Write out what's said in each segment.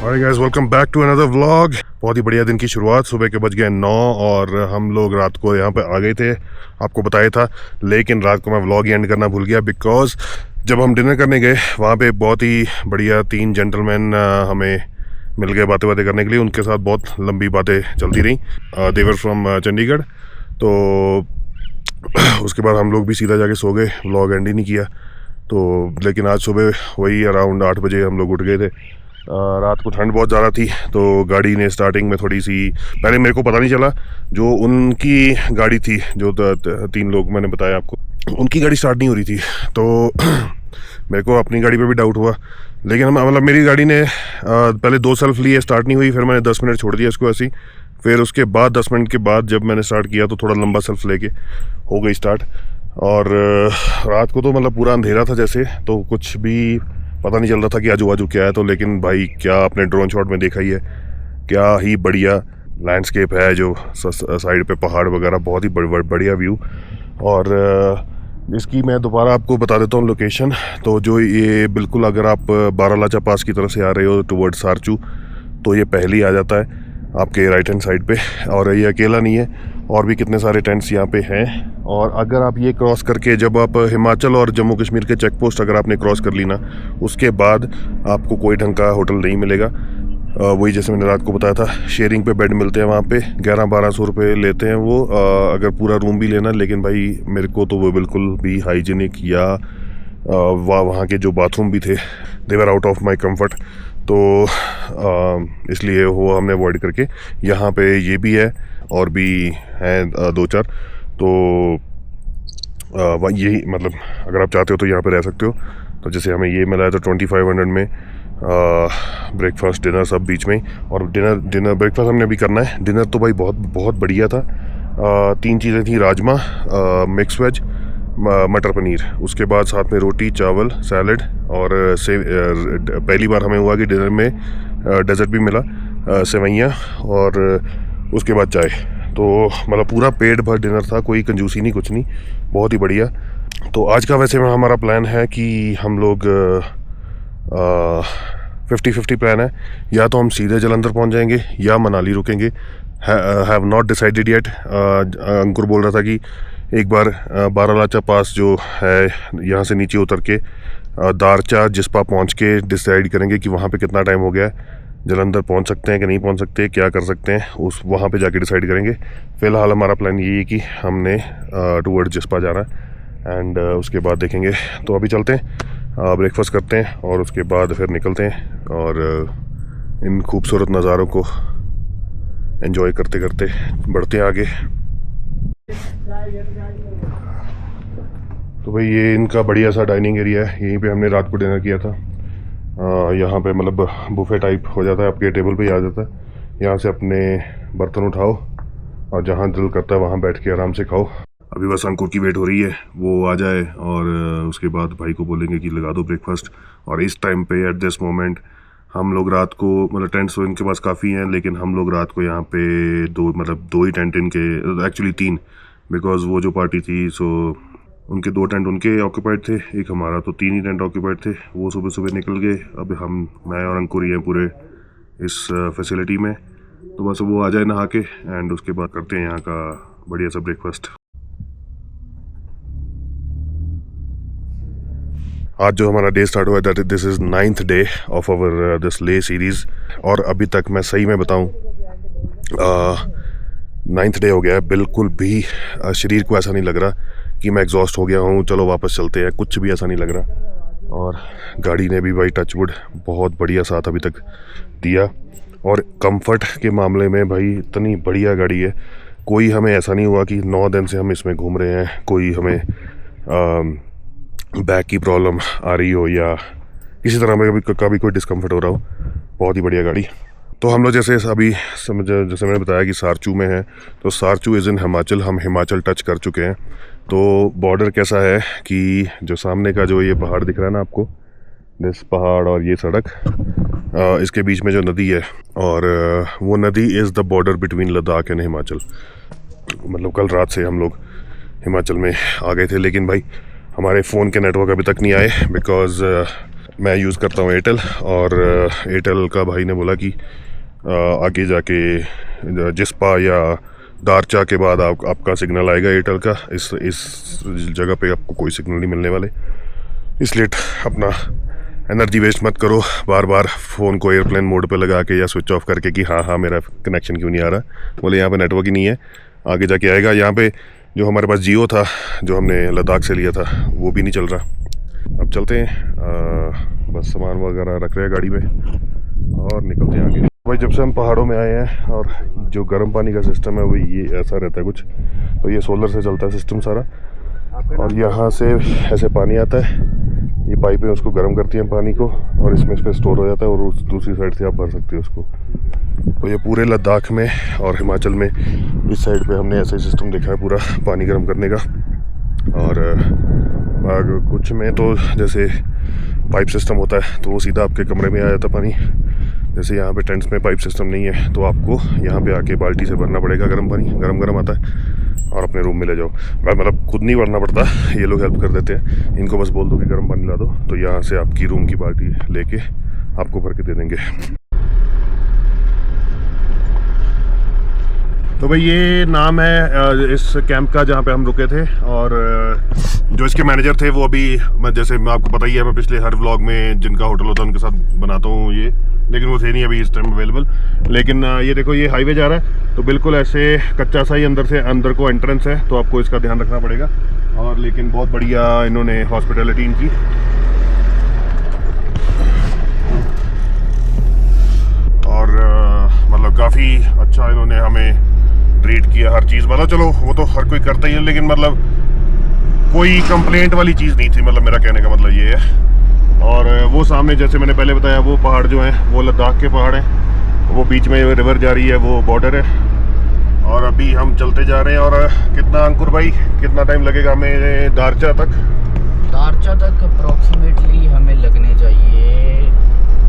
Hi guys, welcome back to another vlog. बहुत ही बढ़िया दिन की शुरुआत। सुबह के बज गए 9 और हम लोग रात को यहाँ पे आ गए थे, आपको बताया था। लेकिन रात को मैं व्लॉग ही एंड करना भूल गया बिकॉज जब हम डिनर करने गए वहाँ पे बहुत ही बढ़िया 3 जेंटलमैन हमें मिल गए बातें करने के लिए। उनके साथ बहुत लंबी बातें चलती रहीं। दे वर फ्रॉम चंडीगढ़। तो उसके बाद हम लोग भी सीधा जाके सो गए, व्लॉग एंड ही नहीं किया। तो लेकिन आज सुबह वही अराउंड 8 बजे हम लोग उठ गए थे। रात को ठंड बहुत ज़्यादा थी तो गाड़ी ने स्टार्टिंग में थोड़ी सी, पहले मेरे को पता नहीं चला। जो उनकी गाड़ी थी, जो 3 लोग मैंने बताया आपको, उनकी गाड़ी स्टार्ट नहीं हो रही थी। तो मेरे को अपनी गाड़ी पे भी डाउट हुआ। लेकिन मतलब मेरी गाड़ी ने पहले 2 सेल्फ लिए, स्टार्ट नहीं हुई। फिर मैंने 10 मिनट छोड़ दिया इसको ऐसे ही। फिर उसके बाद 10 मिनट के बाद जब मैंने स्टार्ट किया तो थोड़ा लंबा सेल्फ लेके हो गई स्टार्ट। और रात को तो मतलब पूरा अंधेरा था जैसे, तो कुछ भी पता नहीं चल रहा था कि आजू बाजू क्या है। तो लेकिन भाई क्या आपने ड्रोन शॉट में देखा ही है, क्या ही बढ़िया लैंडस्केप है। जो साइड पे पहाड़ वगैरह, बहुत ही बढ़िया व्यू। और इसकी मैं दोबारा आपको बता देता हूँ लोकेशन। तो जो ये बिल्कुल, अगर आप बारालाचा पास की तरफ से आ रहे हो टुवर्ड सारचू, तो ये पहले आ जाता है आपके राइट हैंड साइड पे। और ये अकेला नहीं है, और भी कितने सारे टेंट्स यहाँ पे हैं। और अगर आप ये क्रॉस करके, जब आप हिमाचल और जम्मू कश्मीर के चेक पोस्ट अगर आपने क्रॉस कर ली ना, उसके बाद आपको कोई ढंग का होटल नहीं मिलेगा। वही जैसे मैंने रात को बताया था, शेयरिंग पे बेड मिलते हैं वहाँ पे। 1100-1200 रुपये लेते हैं वो, अगर पूरा रूम भी लेना। लेकिन भाई मेरे को तो वो बिल्कुल भी हाइजीनिक या वहाँ के जो बाथरूम भी थे, they were out of my comfort. तो इसलिए वो हमने अवॉइड करके, यहाँ पे ये भी है और भी हैं 2-4। तो यही मतलब अगर आप चाहते हो तो यहाँ पे रह सकते हो। तो जैसे हमें ये मिला है तो 2500 में ब्रेकफास्ट डिनर सब बीच में ही। और डिनर ब्रेकफास्ट हमने अभी करना है। डिनर तो भाई बहुत बढ़िया था। 3 चीज़ें थी, राजमा, मिक्स वेज, मटर पनीर। उसके बाद साथ में रोटी, चावल, सैलड और पहली बार हमें हुआ कि डिनर में डेजर्ट भी मिला, सेवइयाँ, और उसके बाद चाय। तो मतलब पूरा पेट भर डिनर था, कोई कंजूसी नहीं, कुछ नहीं, बहुत ही बढ़िया। तो आज का वैसे में हमारा प्लान है कि हम लोग 50-50 प्लान है। या तो हम सीधे जलंधर पहुंच जाएंगे या मनाली रुकेंगे। Have not decided yet. Ankur बोल रहा था कि एक बार बारालाचा पास जो है, यहाँ से नीचे उतर के दारचा जिस्पा पहुँच के डिसाइड करेंगे कि वहाँ पे कितना टाइम हो गया है, जलंधर पहुँच सकते हैं कि नहीं पहुँच सकते, क्या कर सकते हैं, उस वहाँ पे जाके डिसाइड करेंगे। फ़िलहाल हमारा प्लान यही है कि हमने टूवर्ड जिस्पा जाना है एंड उसके बाद देखेंगे। तो अभी चलते हैं, ब्रेकफास्ट करते हैं और उसके बाद फिर निकलते हैं और इन खूबसूरत नज़ारों को एंजॉय करते करते बढ़ते हैं आगे। तो भाई ये इनका बढ़िया सा डाइनिंग एरिया है, यहीं पे हमने रात को डिनर किया था। यहाँ पे मतलब बुफे टाइप हो जाता है, आपके टेबल पे ही आ जाता है। यहाँ से अपने बर्तन उठाओ और जहाँ दिल करता है वहाँ बैठ के आराम से खाओ। अभी बस अंकुर की वेट हो रही है, वो आ जाए और उसके बाद भाई को बोलेंगे कि लगा दो ब्रेकफास्ट। और इस टाइम पे एट दिस मोमेंट हम लोग रात को, मतलब टेंट्स तो इनके पास काफ़ी हैं, लेकिन हम लोग रात को यहाँ पे 2 ही टेंट इनके, एक्चुअली 3, बिकॉज वो जो पार्टी थी सो उनके 2 टेंट उनके ऑक्यूपाइड थे, एक हमारा, तो 3 ही टेंट ऑक्यूपाइड थे। वो सुबह निकल गए। अब मैं और अंकुर ही हैं पूरे इस फैसिलिटी में। तो बस वो आ जाए नहा के एंड उसके बाद करते हैं यहाँ का बढ़िया सा ब्रेकफास्ट। आज जो हमारा डे स्टार्ट हुआ है, that this is 9th day of our this Leh series. और अभी तक मैं सही में बताऊँ 9th डे हो गया है। बिल्कुल भी शरीर को ऐसा नहीं लग रहा कि मैं एग्जॉस्ट हो गया हूँ, चलो वापस चलते हैं, कुछ भी ऐसा नहीं लग रहा। और गाड़ी ने भी भाई टचवुड बहुत बढ़िया साथ अभी तक दिया। और कंफर्ट के मामले में भाई इतनी बढ़िया गाड़ी है, कोई हमें ऐसा नहीं हुआ कि 9 दिन से हम इसमें घूम रहे हैं कोई हमें बैक की प्रॉब्लम आ रही हो या किसी तरह में कभी कोई डिस्कम्फर्ट हो रहा हो। बहुत ही बढ़िया गाड़ी। तो हम लोग जैसे अभी जैसे मैंने बताया कि सारचू में है, तो सारचू इज़ इन हिमाचल। हम हिमाचल टच कर चुके हैं। तो बॉर्डर कैसा है कि जो सामने का जो ये पहाड़ दिख रहा है ना आपको, दिस पहाड़ और ये सड़क, इसके बीच में जो नदी है, और वो नदी is the border between Ladakh and Himachal. मतलब कल रात से हम लोग हिमाचल में आ गए थे, लेकिन भाई हमारे फ़ोन के नेटवर्क अभी तक नहीं आए बिकॉज़ मैं यूज़ करता हूँ एयरटेल, और एयरटेल का भाई ने बोला कि आगे जाके जिस्पा या दारचा के बाद आपका सिग्नल आएगा एयरटेल का। इस जगह पे आपको कोई सिग्नल नहीं मिलने वाले, इसलिए अपना एनर्जी वेस्ट मत करो बार बार फ़ोन को एयरप्लेन मोड पे लगा के या स्विच ऑफ करके कि हाँ मेरा कनेक्शन क्यों नहीं आ रहा। बोले यहाँ पे नेटवर्क ही नहीं है, आगे जाके आएगा। यहाँ पे जो हमारे पास जियो था, जो हमने लद्दाख से लिया था, वो भी नहीं चल रहा। अब चलते हैं, बस सामान वगैरह रख रहे हैं गाड़ी में और निकलते हैं आगे। भाई जब से हम पहाड़ों में आए हैं, और जो गर्म पानी का सिस्टम है वो ये ऐसा रहता है कुछ, तो ये सोलर से चलता है सिस्टम सारा, और यहाँ से ऐसे पानी आता है, ये पाइपें उसको गर्म करती हैं पानी को, और इसमें इस पर स्टोर हो जाता है, और उस दूसरी साइड से आप भर सकते हो उसको। तो ये पूरे लद्दाख में और हिमाचल में इस साइड पे हमने ऐसा ही सिस्टम देखा है पूरा पानी गर्म करने का। और कुछ में तो जैसे पाइप सिस्टम होता है तो वो सीधा आपके कमरे में आ जाता पानी। जैसे यहाँ पे टेंट्स में पाइप सिस्टम नहीं है, तो आपको यहाँ पे आके बाल्टी से भरना पड़ेगा गर्म पानी, गरम आता है, और अपने रूम में ले जाओ। मतलब खुद नहीं भरना पड़ता, ये लोग हेल्प कर देते हैं। इनको बस बोल दो कि गर्म पानी ला दो, तो यहाँ से आपकी रूम की बाल्टी लेके आपको भर के दे देंगे। तो भाई ये नाम है इस कैंप का जहाँ पे हम रुके थे, और जो इसके मैनेजर थे वो अभी, जैसे आपको पता ही है, मैं पिछले हर व्लॉग में जिनका होटल होता है उनके साथ बनाता हूँ ये, लेकिन वो थे नहीं अभी इस टाइम अवेलेबल। लेकिन ये देखो ये हाईवे जा रहा है, तो बिल्कुल ऐसे कच्चा सा ही अंदर को एंट्रेंस है, तो आपको इसका ध्यान रखना पड़ेगा। और लेकिन बहुत बढ़िया इन्होंने हॉस्पिटैलिटी इनकी, और मतलब काफ़ी अच्छा इन्होंने हमें ट्रीट किया हर चीज़। मतलब चलो वो तो हर कोई करता ही है, लेकिन मतलब कोई कंप्लेंट वाली चीज़ नहीं थी, मतलब मेरा कहने का मतलब ये है। और वो सामने जैसे मैंने पहले बताया, वो पहाड़ जो हैं वो लद्दाख के पहाड़ हैं, वो बीच में रिवर जा रही है, वो बॉर्डर है। और अभी हम चलते जा रहे हैं, और कितना अंकुर भाई, कितना टाइम लगेगा हमें दारचा तक? दारचा तक अप्रोक्सीमेटली हमें लगने चाहिए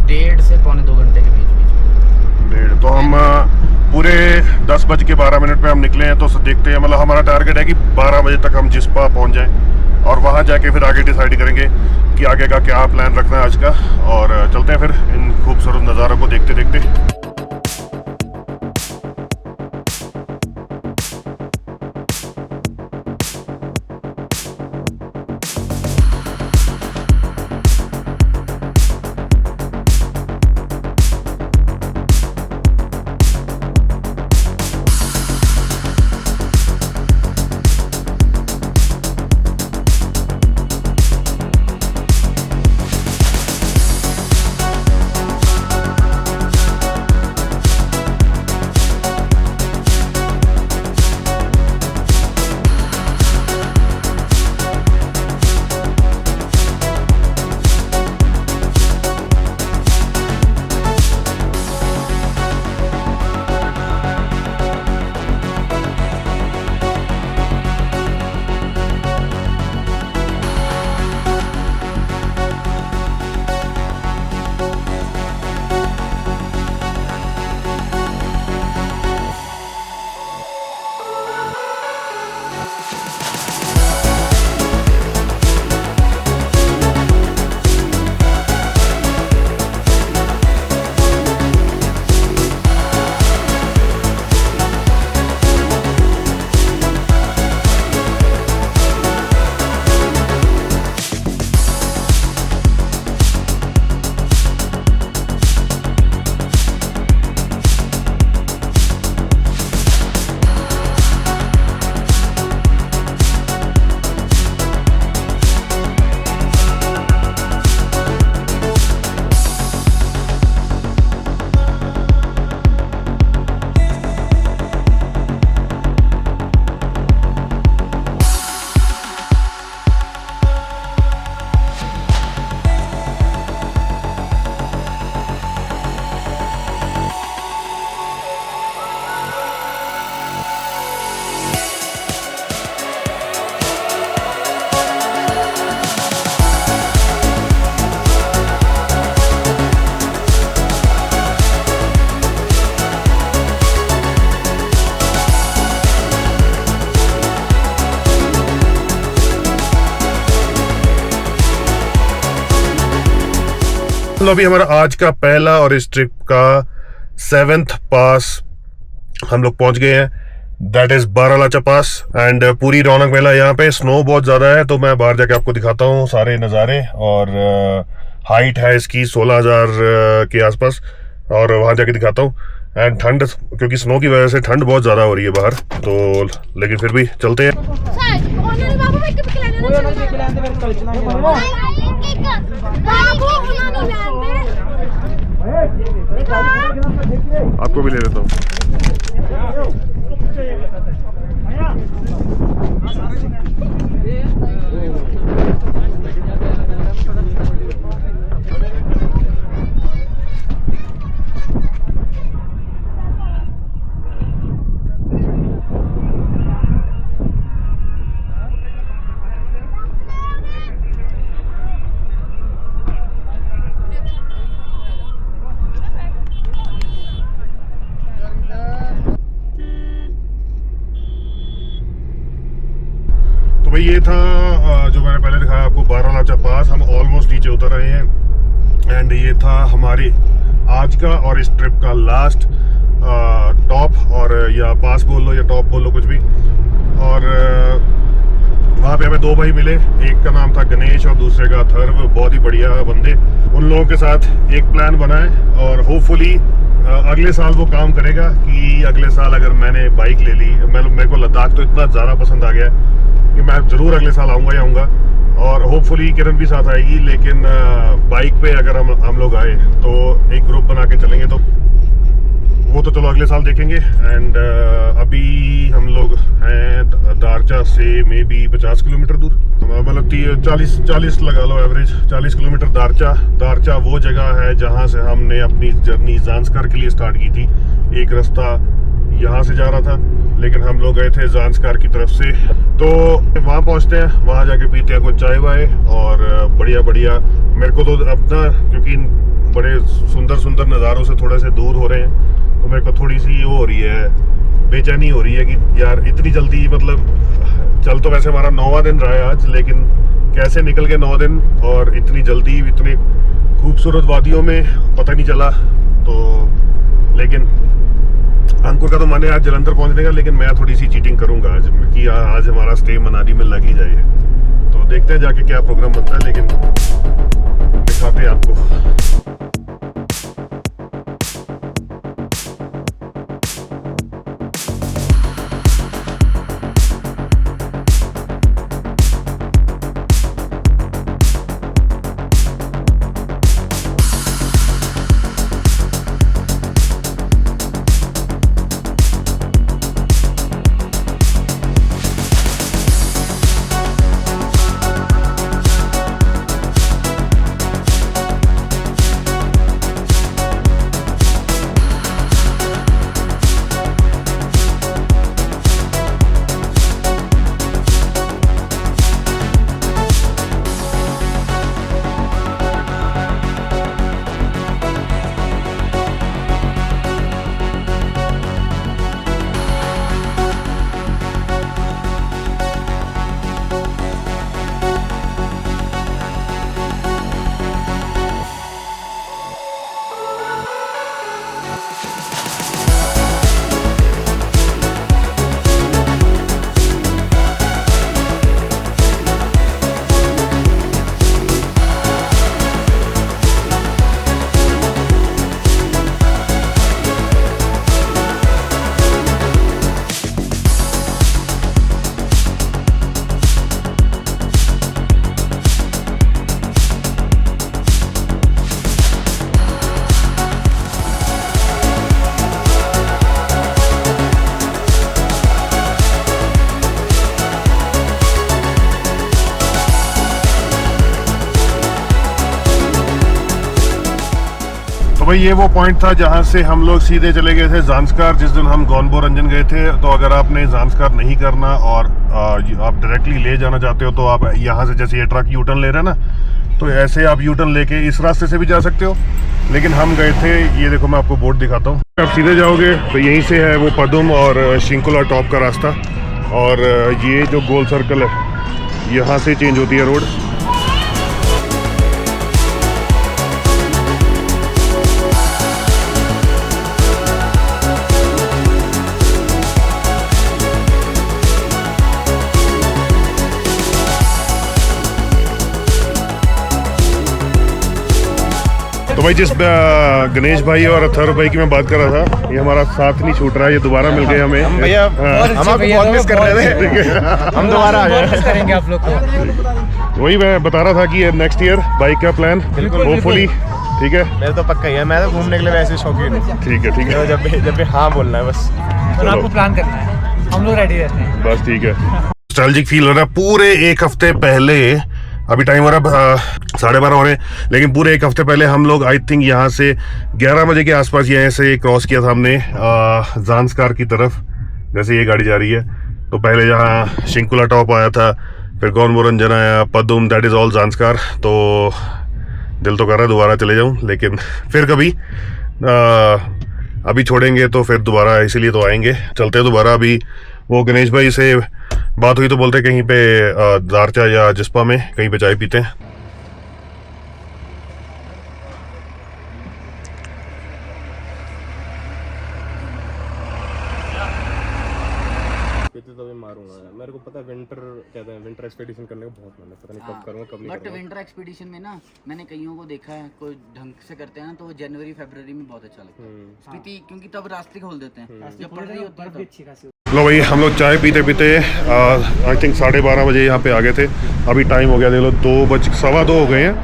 1.5 से पौने 2 घंटे के बीच में। 1.5, तो हम पूरे 10:12 पे हम निकले हैं। तो देखते हैं, मतलब हमारा टारगेट है कि 12 बजे तक हम जिस्पा पहुंच जाएं, और वहां जाके फिर आगे डिसाइड करेंगे कि आगे का क्या प्लान रखना है आज का। और चलते हैं फिर इन खूबसूरत नज़ारों को देखते देखते। तो अभी हमारा आज का पहला और इस ट्रिप का 7th पास हम लोग पहुंच गए हैं, that is Baralacha pass. And पूरी रौनक मेला यहाँ पे। स्नो बहुत ज़्यादा है तो मैं बाहर जाके आपको दिखाता हूँ सारे नज़ारे। और हाइट है इसकी 16,000 के आसपास, और वहाँ जाके दिखाता हूँ। एंड ठंड, क्योंकि स्नो की वजह से ठंड बहुत ज़्यादा हो रही है बाहर, तो लेकिन फिर भी चलते हैं। आपको भी ले लेता हूँ। तो भाई ये था जो मैंने पहले दिखाया आपको, बारालाचा पास। हम ऑलमोस्ट नीचे उतर रहे हैं। एंड ये था हमारे आज का और इस ट्रिप का लास्ट टॉप, और या पास बोल लो या टॉप बोल लो, कुछ भी। और वहाँ पे हमें 2 भाई मिले, एक का नाम था गणेश और दूसरे का अथर्व। बहुत ही बढ़िया बंदे। उन लोगों के साथ एक प्लान बना है और होपफुली अगले साल वो काम करेगा कि अगले साल अगर मैंने बाइक ले ली, मेरे को लद्दाख तो इतना ज़्यादा पसंद आ गया कि मैं ज़रूर अगले साल आऊँगा ही आऊँगा। और होपफुली किरण भी साथ आएगी, लेकिन बाइक पे अगर हम लोग आए तो एक ग्रुप बना के चलेंगे, तो वो तो चलो अगले साल देखेंगे। एंड अभी हम लोग हैं दारचा से मे बी 50 किलोमीटर दूर, मतलब 40 लगा लो एवरेज, 40 किलोमीटर। दारचा वो जगह है जहाँ से हमने अपनी जर्नी ज़ांस्कार के लिए स्टार्ट की थी। एक रास्ता यहाँ से जा रहा था, लेकिन हम लोग गए थे ज़ांस्कार की तरफ से। तो वहाँ पहुँचते हैं, वहाँ जाके पीते हैं कुछ चाय वाय और बढ़िया। मेरे को तो अब ना, क्योंकि बड़े सुंदर नज़ारों से थोड़े से दूर हो रहे हैं, तो मेरे को थोड़ी सी वो हो रही है, बेचैनी हो रही है कि यार इतनी जल्दी, मतलब चल तो वैसे हमारा 9वां दिन रहा है आज, लेकिन कैसे निकल गए 9 दिन और इतनी जल्दी इतने खूबसूरत वादियों में पता नहीं चला। तो लेकिन अंकुर का तो मन है आज जलंधर पहुंचने का, लेकिन मैं थोड़ी सी चीटिंग करूंगा आज कि आज हमारा स्टे मनाली में लग ही जाए। तो देखते हैं जाके क्या प्रोग्राम बनता है, लेकिन दिखाते हैं आपको। भाई ये वो पॉइंट था जहाँ से हम लोग सीधे चले गए थे ज़ांस्कार। जिस दिन हम गॉनबो रंजन गए थे, तो अगर आपने ज़ांस्कार नहीं करना और आप डायरेक्टली ले जाना चाहते हो, तो आप यहाँ से, जैसे ये ट्रक यू टर्न ले रहे हैं ना, तो ऐसे आप यू टर्न लेके इस रास्ते से भी जा सकते हो। लेकिन हम गए थे, ये देखो मैं आपको बोर्ड दिखाता हूँ। आप सीधे जाओगे तो यहीं से है वो पदुम और शिंकुला टॉप का रास्ता, और ये जो गोल सर्कल है यहाँ से चेंज होती है रोड। तो भाई जिस गणेश भाई और अथर्व भाई की मैं बात कर रहा था, ये हमारा साथ नहीं छूट रहा है, ये दोबारा मिल गए हमें। भैया हम आपको बहुत मिस कर रहे थे, हम दोबारा आ गए, करेंगे आप लोग को। वही मैं बता रहा था कि नेक्स्ट ईयर बाइक का प्लान होपफुली। ठीक है, मेरा तो पक्का ही है, मैं तो घूमने के लिए वैसे शौकीन हूँ। ठीक है, ठीक है, जब भी हाँ बोलना है बस, तो आपको प्लान करना है, हम लोग रेडी रहते हैं। बस ठीक है। नॉस्टैल्जिक फील हो रहा है। पूरे एक हफ्ते पहले, अभी टाइम हो रहा है 12:30 हो रहे हैं, लेकिन पूरे एक हफ्ते पहले हम लोग आई थिंक यहाँ से 11 बजे के आसपास यहाँ से क्रॉस किया था हमने ज़ांस्कार की तरफ। जैसे ये गाड़ी जा रही है, तो पहले यहाँ शिंकुला टॉप आया था, फिर गौनमोरंजन आया, पदुम, दैट इज़ ऑल ज़ांस्कार। तो दिल तो कर रहा है दोबारा चले जाऊँ, लेकिन फिर कभी अभी छोड़ेंगे तो फिर दोबारा, इसीलिए तो आएंगे, चलते हैं दोबारा। अभी वो गणेश भाई से बात हुई तो बोलते कहीं पे दारचा या जिस्पा में कहीं पे चाय पीते हैं। तो भी मारूंगा मेरे को पता है। विंटर कहते हैं, विंटर एक्सपीडिशन करने का बहुत मन है, पता नहीं कब करूंगा कब नहीं बट करूंगा। विंटर एक्सपीडिशन में ना मैंने कईयों को देखा है, कोई ढंग से करते हैं ना, तो वो जनवरी फरवरी में बहुत अच्छा लगता है। स्पीति क्योंकि तब रास्ते खोल देते हैं, जब पढ़ रही होती है तब। लो भाई, हम लोग चाय पीते पीते आई थिंक 12:30 बजे यहाँ पे आ गए थे। अभी टाइम हो गया, देख लो 2:15 हो गए हैं।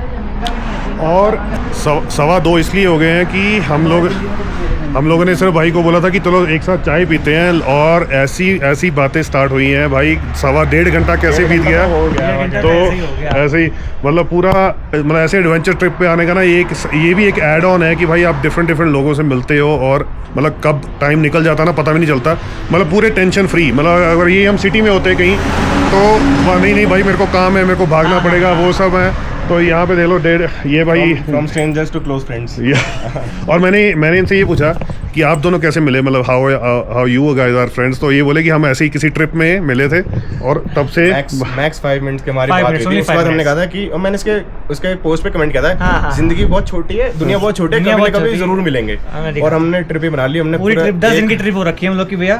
और 2:15 इसलिए हो गए हैं कि हम लोगों ने सिर्फ भाई को बोला था कि चलो एक साथ चाय पीते हैं, और ऐसी बातें स्टार्ट हुई हैं भाई। 1.5 घंटा कैसे बीत गया, तो ऐसे ही मतलब पूरा, मतलब ऐसे एडवेंचर ट्रिप पे आने का ना ये भी एक ऐड ऑन है कि भाई आप डिफरेंट लोगों से मिलते हो, और मतलब कब टाइम निकल जाता ना पता भी नहीं चलता, मतलब पूरे टेंशन फ्री। मतलब अगर ये हम सिटी में होते कहीं तो नहीं भाई मेरे को काम है, मेरे को भागना पड़ेगा, वो सब है। तो यहाँ पे देख लो ये भाई from strangers to close friends. और मैंने इनसे ये पूछा कि आप दोनों कैसे मिले, मतलब how you guys are friends. तो ये बोले कि हम ऐसे ही किसी ट्रिप में मिले थे, और तब से मैक्स 5 मिनट्स की हमारी बात हुई थी। उसके बाद हमने कहा था कि, और मैंने उसके पोस्ट पे कमेंट किया था, जिंदगी बहुत छोटी है, दुनिया बहुत छोटी है, कभी ना कभी जरूर मिलेंगे। और हमने ट्रिप ही बना ली, हमने पूरी ट्रिप 10 दिन की ट्रिप हो रखी है हम लोग की भैया,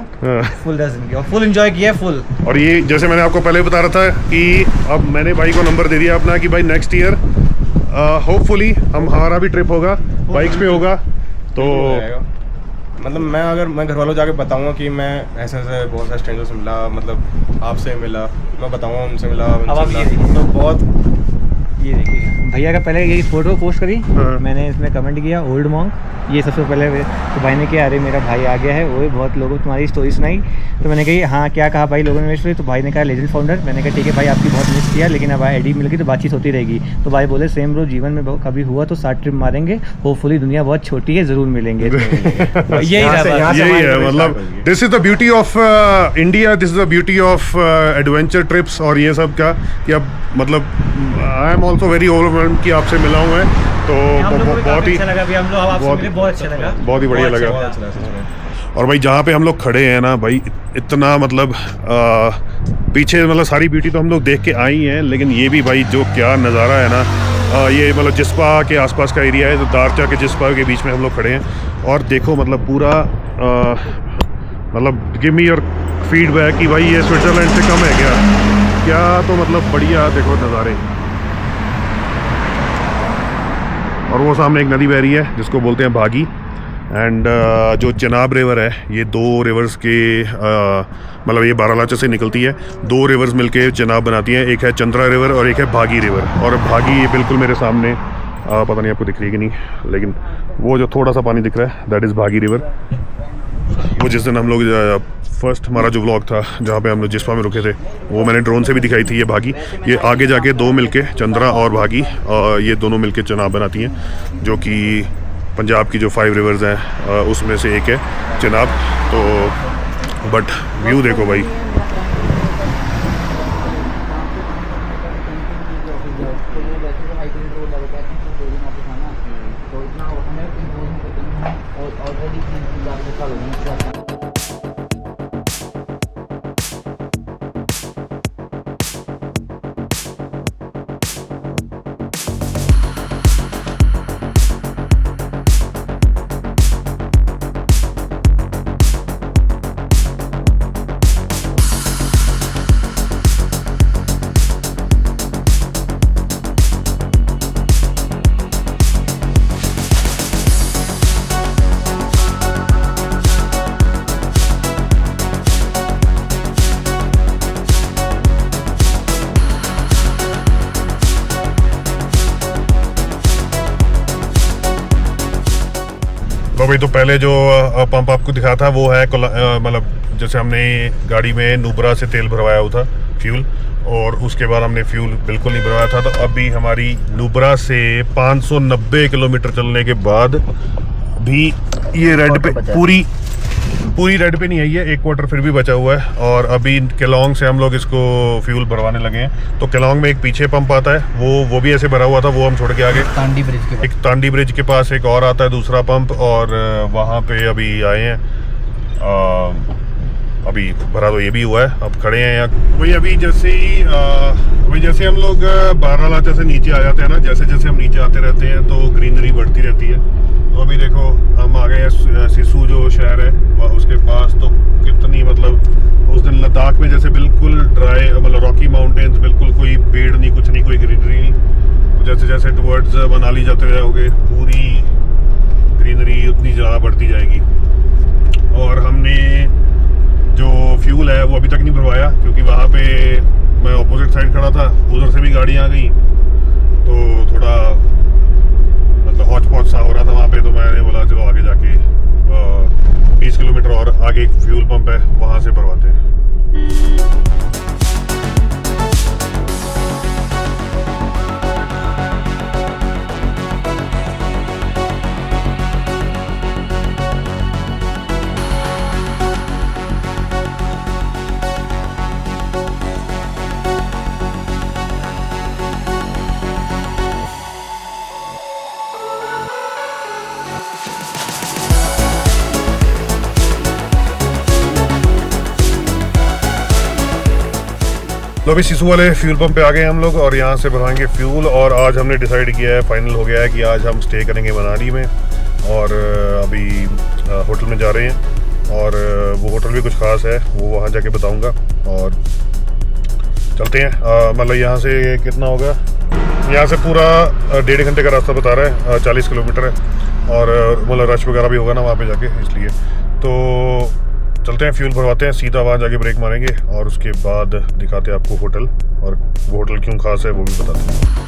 फुल 10 दिन की, और फुल एंजॉय किया है फुल। और ये जैसे मैंने आपको पहले बता रहा था कि अब मैंने भाई को नंबर दे दिया अपना कि भाई नेक्स्ट ईयर होपफुली हमारा भी ट्रिप होगा, बाइक्स पे होगा। तो मतलब मैं घर वालों जाके बताऊंगा कि मैं ऐसे बहुत सारे स्ट्रेंजर्स से मिला, मतलब आपसे मिला, मैं बताऊंगा उनसे मिला, तो बहुत। ये देखिए भैया का पहले यही फोटो पोस्ट करी, मैंने इसमें कमेंट किया ओल्ड मॉन्क, ये सबसे पहले। तो भाई ने कहा अरे मेरा भाई आ गया है, वो भी बहुत लोगों तुम्हारी स्टोरी सुनाई। तो मैंने कही हाँ क्या कहा भाई लोगों ने मेरी स्टोरी। तो भाई ने कहा लेजेंड फाउंडर। मैंने कहा ठीक है भाई आपकी बहुत मिस किया, लेकिन अब आईडी मिल गई तो बातचीत होती रहेगी। तो भाई बोले सेम ब्रो, जीवन में कभी हुआ तो 7 ट्रिप मारेंगे, होपफुली दुनिया बहुत छोटी है, जरूर मिलेंगे। यही है, मतलब this is the beauty of India, this is the beauty of adventure trips और ये सब का, कि अब मतलब I am also very overwhelmed कि आपसे मिला हूँ मैं, तो बहुत ही अच्छा लगा भैया, हम लोग आपसे मिले, बहुत अच्छा लगा, बहुत ही बढ़िया लगा। और भाई जहाँ पे हम लोग खड़े हैं ना भाई, इतना मतलब पीछे मतलब सारी ब्यूटी तो हम लोग देख के आई हैं, लेकिन ये भी भाई जो क्या नज़ारा है ना, ये मतलब जिस्पा के आसपास का एरिया है, तो दारचा के जिस्पा के बीच में हम लोग खड़े हैं। और देखो मतलब पूरा मतलब गिव मी योर फीडबैक कि भाई ये स्विट्ज़रलैंड से कम है क्या तो मतलब बढ़िया देखो नज़ारे। और वो सामने एक नदी बह रही है जिसको बोलते हैं भागी, एंड जो चिनाब रिवर है, ये 2 रिवर्स के मतलब ये बारालाचा से निकलती है, 2 रिवर्स मिलके चिनाब बनाती हैं, एक है चंद्रा रिवर और एक है भागी रिवर। और भागी ये बिल्कुल मेरे सामने, पता नहीं आपको दिख रही है कि नहीं, लेकिन वो जो थोड़ा सा पानी दिख रहा है दैट इज़ भागी रिवर। वो जिस दिन हम लोग फर्स्ट हमारा जो व्लॉग था जहाँ पे हम लोग जिस्पा में रुके थे, वो मैंने ड्रोन से भी दिखाई थी। ये भागी, ये आगे जाके 2 मिलके चंद्रा और भागी, ये दोनों मिलके चिनाब बनाती हैं, जो कि पंजाब की जो 5 रिवर्स हैं उसमें से एक है चिनाब। तो बट व्यू देखो भाई, लो भाई, तो पहले जो पंप आपको दिखा था वो है मतलब जैसे हमने गाड़ी में नुब्रा से तेल भरवाया हुआ था फ्यूल, और उसके बाद हमने फ्यूल बिल्कुल नहीं भरवाया था। तो अभी हमारी नुब्रा से 590 किलोमीटर चलने के बाद भी ये रेड पे पूरी रेड पे नहीं आई है, एक क्वार्टर फिर भी बचा हुआ है। और अभी केलोंग से हम लोग इसको फ्यूल भरवाने लगे हैं। तो केलोंग में एक पीछे पंप आता है, वो भी ऐसे भरा हुआ था, वो हम छोड़ के आगे तांडी ब्रिज के एक तांडी ब्रिज के पास एक और आता है दूसरा पंप, और वहाँ पे अभी आए हैं। अभी भरा तो ये भी हुआ है, अब खड़े हैं यहाँ। वही अभी जैसे हम लोग बारालाचा से नीचे आ जाते हैं ना, जैसे जैसे हम नीचे आते रहते हैं तो ग्रीनरी बढ़ती रहती है। तो अभी देखो हम आ गए हैं सिसु जो शहर है उसके पास। तो कितनी मतलब उस दिन लद्दाख में जैसे बिल्कुल ड्राई मतलब रॉकी माउंटेन्स, बिल्कुल कोई पेड़ नहीं, कुछ नहीं, कोई ग्रीनरी नहीं। जैसे जैसे टुवर्ड्स मनाली जाते जाओगे पूरी ग्रीनरी उतनी ज़्यादा बढ़ती जाएगी। और हमने जो फ्यूल है वो अभी तक नहीं भरवाया, क्योंकि वहाँ पे मैं ऑपोजिट साइड खड़ा था, उधर से भी गाड़ियाँ आ गई, तो थोड़ा मतलब हॉच पॉच सा हो रहा था वहाँ पे। तो मैंने बोला चलो आगे जाके 20 किलोमीटर और आगे एक फ्यूल पंप है, वहाँ से भरवाते हैं। तो अभी सिसु वाले फ्यूल पंप पे आ गए हम लोग, और यहाँ से भरवाएंगे फ्यूल। और आज हमने डिसाइड किया है, फाइनल हो गया है कि आज हम स्टे करेंगे मनाली में, और अभी होटल में जा रहे हैं। और वो होटल भी कुछ खास है, वो वहाँ जाके बताऊँगा। और चलते हैं। मतलब यहाँ से कितना होगा, यहाँ से पूरा 1.5 घंटे का रास्ता बता रहा है, 40 किलोमीटर है। और मतलब रश वगैरह भी होगा ना वहाँ पे जाके, इसलिए तो चलते हैं, फ्यूल भरवाते हैं, सीधा वहाँ जाके ब्रेक मारेंगे, और उसके बाद दिखाते हैं आपको होटल, और वो होटल क्यों खास है वो भी बताते हैं।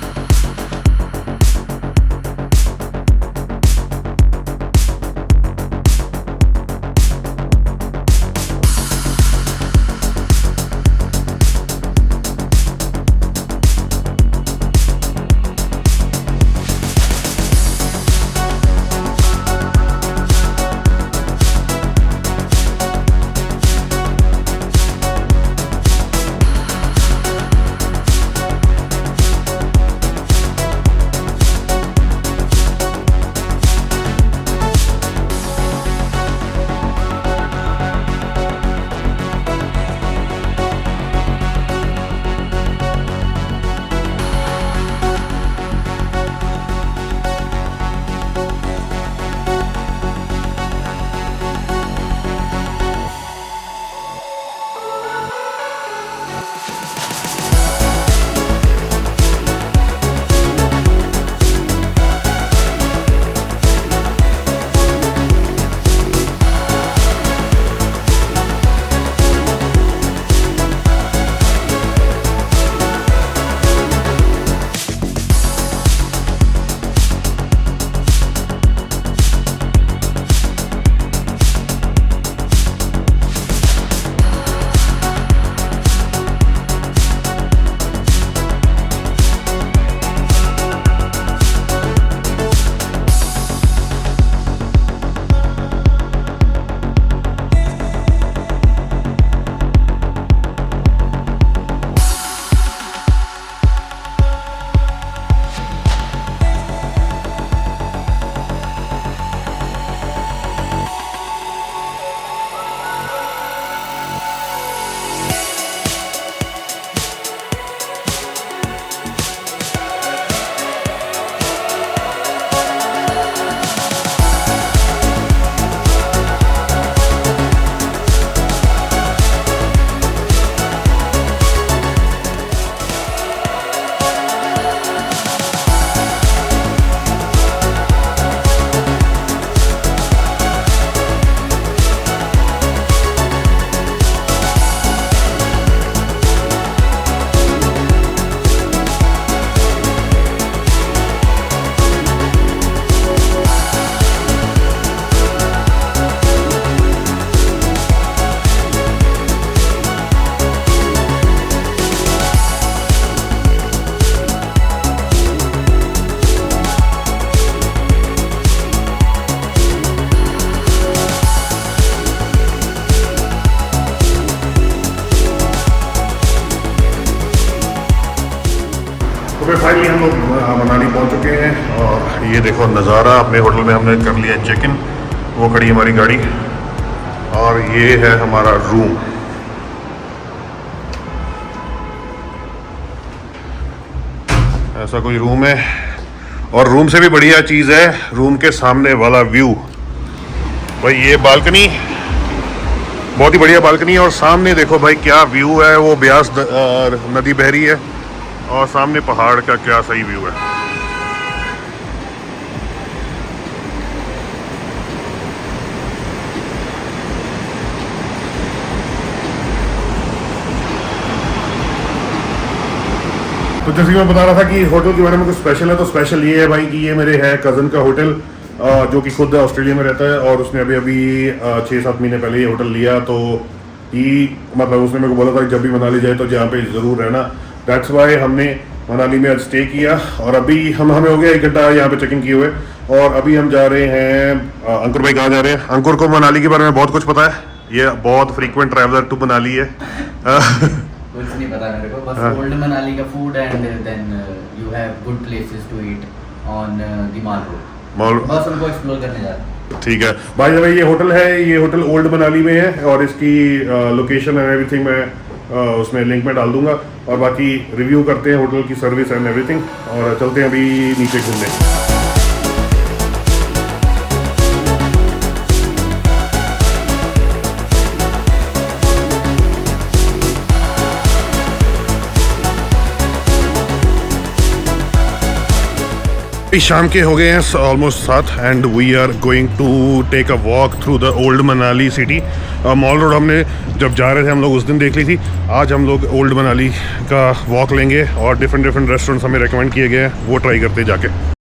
मनाली पहुंच चुके हैं और ये देखो नज़ारा। अपने होटल में हमने कर लिया चेक इन, वो खड़ी हमारी गाड़ी और ये है हमारा रूम। ऐसा कोई रूम है और रूम से भी बढ़िया चीज़ है रूम के सामने वाला व्यू। भाई ये बालकनी बहुत ही बढ़िया बालकनी है और सामने देखो भाई क्या व्यू है, वो ब्यास नदी बह रही है और सामने पहाड़ का क्या सही व्यू है। तो जैसे कि मैं बता रहा था कि होटल के बारे में कुछ स्पेशल है, तो स्पेशल ये है भाई कि ये मेरे है कज़न का होटल जो कि खुद ऑस्ट्रेलिया में रहता है और उसने अभी 6-7 महीने पहले ये होटल लिया। तो ही मतलब उसने मेरे को बोला था कि जब भी मनाली जाए तो यहाँ पे ज़रूर रहना। दैट्स वाई हमने मनाली में आज स्टे किया और अभी हमें हो गया 1 घंटा यहाँ पे चेकिंग किए हुए और अभी हम जा रहे हैं। अंकुर भाई कहाँ जा रहे हैं? अंकुर को मनाली के बारे में बहुत कुछ पता है, ये बहुत फ्रीक्वेंट ट्रैवलर टू मनाली है। कुछ नहीं पता मेरे को, बस ओल्ड मनाली का food and then you have good places to eat on the mall road, बस उनको एक्सप्लोर करने जा रहे हैं। ठीक है भाई। भाई ये होटल है, ये होटल ओल्ड मनाली में है और इसकी लोकेशन एंड एवरीथिंग मैं उसमें लिंक में डाल दूंगा और बाकी रिव्यू करते हैं होटल की सर्विस एंड एवरीथिंग और चलते हैं अभी नीचे घूमने। शाम के हो गए हैं almost 7 and we are going to take a walk through the old Manali city. Mall road हमने जब जा रहे थे हम लोग उस दिन देख ली थी, आज हम लोग ओल्ड मनाली का वॉक लेंगे और डिफरेंट रेस्टोरेंट्स हमें रेकमेंड किए गए हैं, वो ट्राई करते जाके।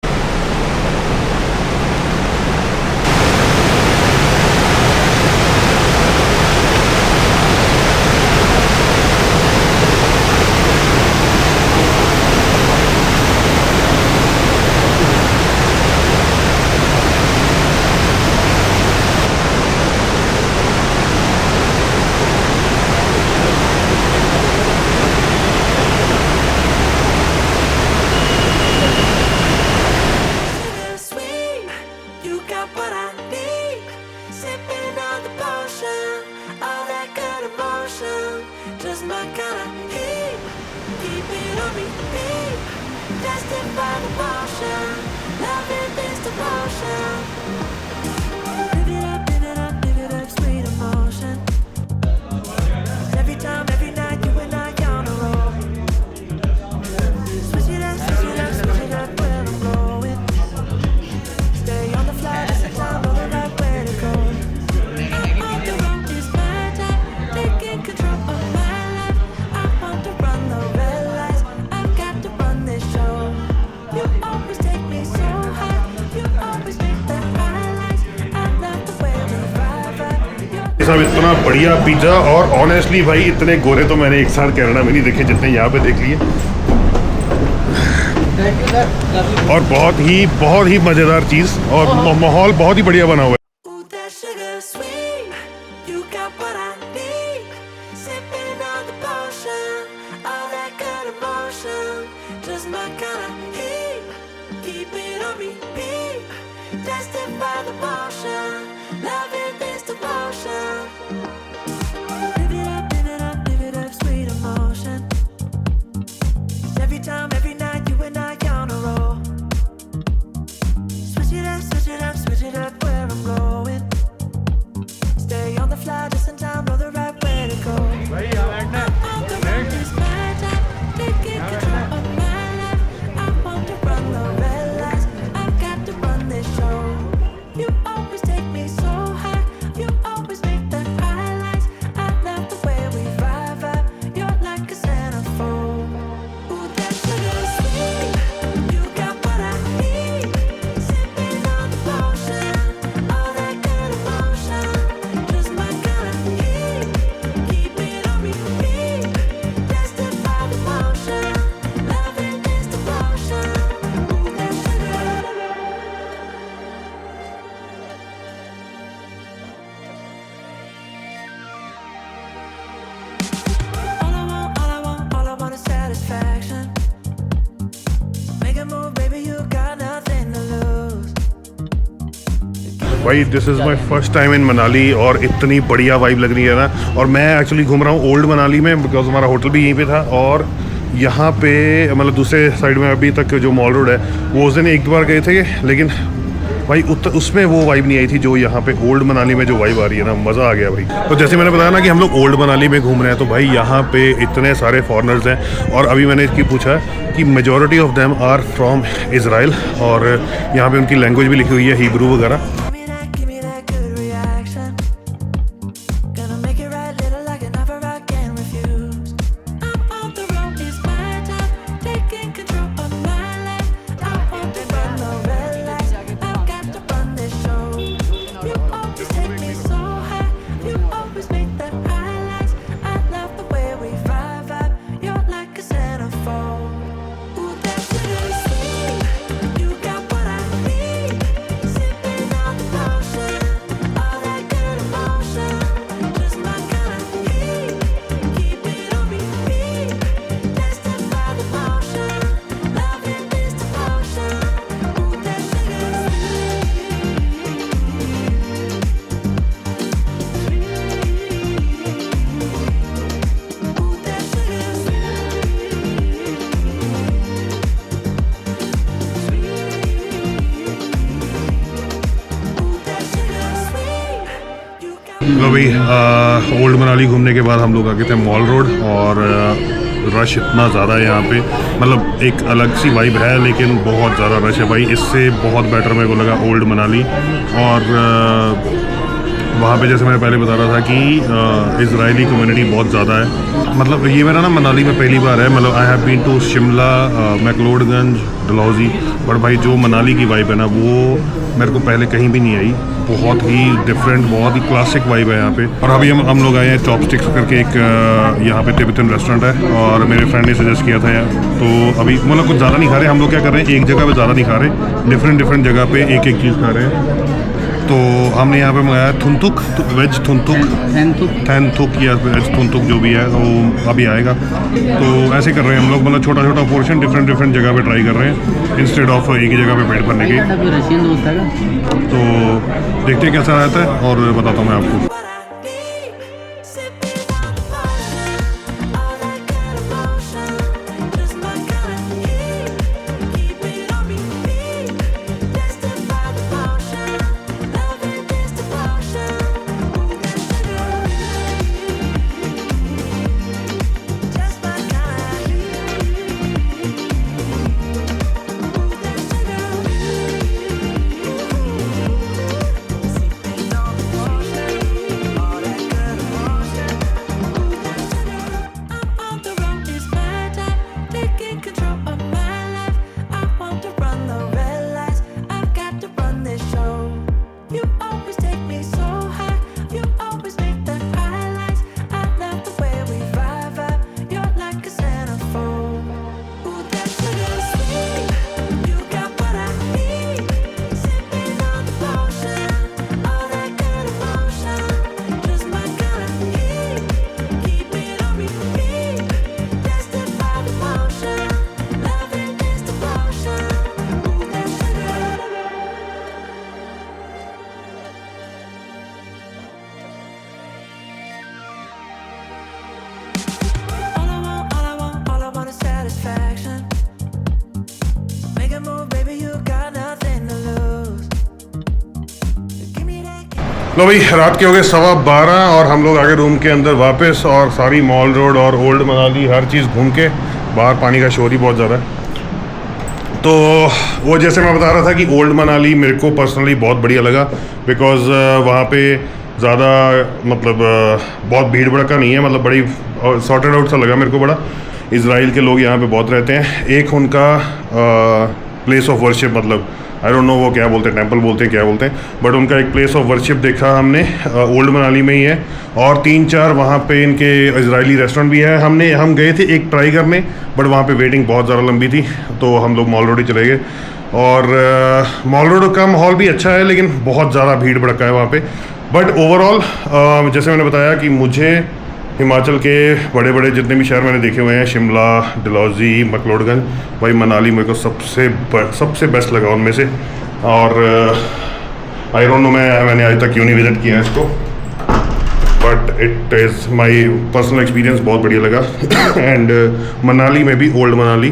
सब इतना बढ़िया पिज्जा और ऑनेस्टली भाई इतने गोरे तो मैंने एक साथ कनाडा में नहीं देखे जितने यहाँ पे देख लिए और बहुत ही मज़ेदार चीज़ और माहौल बहुत ही बढ़िया बना हुआ है। You भाई this is my first time in Manali और इतनी बढ़िया वाइब लग रही है ना। और मैं एक्चुअली घूम रहा हूँ ओल्ड मनाली में बिकॉज हमारा होटल भी यहीं पे था। और यहाँ पे मतलब दूसरे साइड में अभी तक जो मॉल रोड है वो उस दिन एक दो बार गए थे, लेकिन भाई उसमें वो वाइब नहीं आई थी जो यहाँ पे ओल्ड मनाली में जो वाइब आ रही है ना, मज़ा आ गया भाई। तो जैसे मैंने बताया ना कि हम लोग ओल्ड मनाली में घूम रहे हैं, तो भाई यहाँ पे इतने सारे फॉरेनर्स हैं। और अभी मैंने इसकी पूछा कि majority of them are from Israel, और यहाँ पे उनकी लैंग्वेज भी लिखी हुई है, हिब्रू वगैरह। तो भाई ओल्ड मनाली घूमने के बाद हम लोग आ गए थे मॉल रोड, और रश इतना ज़्यादा है यहाँ पे, मतलब एक अलग सी वाइब है लेकिन बहुत ज़्यादा रश है भाई। इससे बहुत बेटर मेरे को लगा ओल्ड मनाली। और वहाँ पे जैसे मैं पहले बता रहा था कि इज़राइली कम्युनिटी बहुत ज़्यादा है। मतलब ये मेरा ना मनाली में पहली बार है, मतलब I have been to Shimla, McLeodganj, Dalhousie, but भाई जो मनाली की वाइब है ना वो मेरे को पहले कहीं भी नहीं आई। बहुत ही डिफरेंट, बहुत ही क्लासिक वाइब है यहाँ पे। और अभी हम लोग आए हैं चॉपस्टिक्स करके एक यहाँ पे तिब्बतन रेस्टोरेंट है, और मेरे फ्रेंड ने सजेस्ट किया था यार। तो अभी मतलब कुछ ज़्यादा नहीं खा रहे हम लोग, क्या कर रहे हैं एक जगह पे ज़्यादा नहीं खा रहे, डिफरेंट जगह पे एक चीज़ खा रहे हैं। तो हमने यहाँ पे मंगाया थुनतुक, वेज थुनतुक या वेज थुनतुक जो भी है वो अभी आएगा। तो ऐसे कर रहे हैं हम लोग, मतलब छोटा छोटा पोर्शन डिफरेंट जगह पे ट्राई कर रहे हैं इंस्टेड ऑफ एक ही जगह पे पेट भरने के। तो देखते हैं कैसा रहता है और बताता हूँ मैं आपको। लो भाई रात के हो गए 12:15 और हम लोग आगे रूम के अंदर वापस, और सारी मॉल रोड और ओल्ड मनाली हर चीज़ घूम के, बाहर पानी का शोर ही बहुत ज़्यादा है। तो वो जैसे मैं बता रहा था कि ओल्ड मनाली मेरे को पर्सनली बहुत बढ़िया लगा, बिकॉज़ वहाँ पे ज़्यादा मतलब बहुत भीड़ भड़का नहीं है, मतलब बड़ी सॉर्टेड आउट सा लगा मेरे को बड़ा। इज़राइल के लोग यहाँ पे बहुत रहते हैं। एक उनका प्लेस ऑफ वर्शिप, मतलब आई डोंट नो वो क्या बोलते हैं, टेंपल बोलते हैं क्या बोलते हैं, बट उनका एक प्लेस ऑफ वर्शिप देखा हमने, ओल्ड मनाली में ही है। और 3-4 वहाँ पे इनके इजरायली रेस्टोरेंट भी है। हम गए थे एक ट्राई करने, बट वहाँ पे वेटिंग बहुत ज़्यादा लंबी थी, तो हम लोग मॉल रोड ही चले गए। और मॉल रोड का माहौल भी अच्छा है, लेकिन बहुत ज़्यादा भीड़ भड़का है वहाँ पे। बट ओवरऑल जैसे मैंने बताया कि मुझे हिमाचल के बड़े बड़े जितने भी शहर मैंने देखे हुए हैं, शिमला, डलहौजी, मकलोडगंज, भाई मनाली मेरे को सबसे बेस्ट लगा उनमें से। और आई डोंट नो मैंने आज तक क्यों नहीं विज़िट किया इसको, but it is my personal experience, बहुत बढ़िया लगा। एंड मनाली में भी ओल्ड मनाली,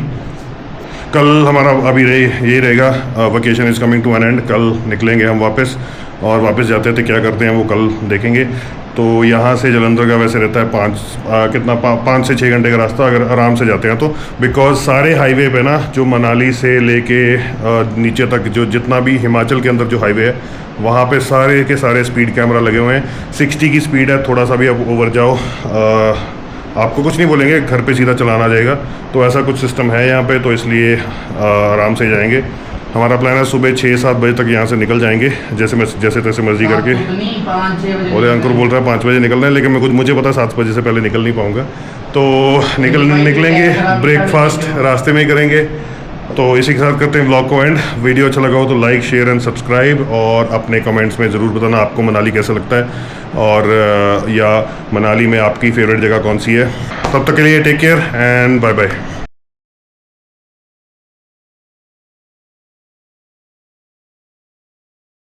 कल हमारा अभी ये रहेगा, vacation is coming to an end, कल निकलेंगे हम वापस, और वापस जाते थे क्या करते हैं वो कल देखेंगे। तो यहाँ से जलंधर का वैसे रहता है 5 से 6 घंटे का रास्ता अगर आराम से जाते हैं तो, बिकॉज सारे हाईवे पे ना जो मनाली से लेके नीचे तक जो जितना भी हिमाचल के अंदर जो हाईवे है वहाँ पे सारे के सारे स्पीड कैमरा लगे हुए हैं। 60 की स्पीड है, थोड़ा सा भी आप ओवर जाओ आपको कुछ नहीं बोलेंगे, घर पे सीधा चलाना जाएगा। तो ऐसा कुछ सिस्टम है यहाँ पे, तो इसलिए आराम से जाएंगे। हमारा प्लान है सुबह 6-7 बजे तक यहाँ से निकल जाएंगे, जैसे तैसे मर्जी करके। और अंकुर बोल रहा है 5 बजे निकलना है, लेकिन मुझे पता है 7 बजे से पहले निकल नहीं पाऊँगा। तो निकलेंगे, ब्रेकफास्ट रास्ते में ही करेंगे। तो इसी के साथ करते हैं व्लॉग को एंड। वीडियो अच्छा लगा हो तो लाइक, शेयर एंड सब्सक्राइब, और अपने कमेंट्स में ज़रूर बताना आपको मनाली कैसा लगता है, और या मनाली में आपकी फेवरेट जगह कौन सी है। तब तक के लिए take care and bye bye.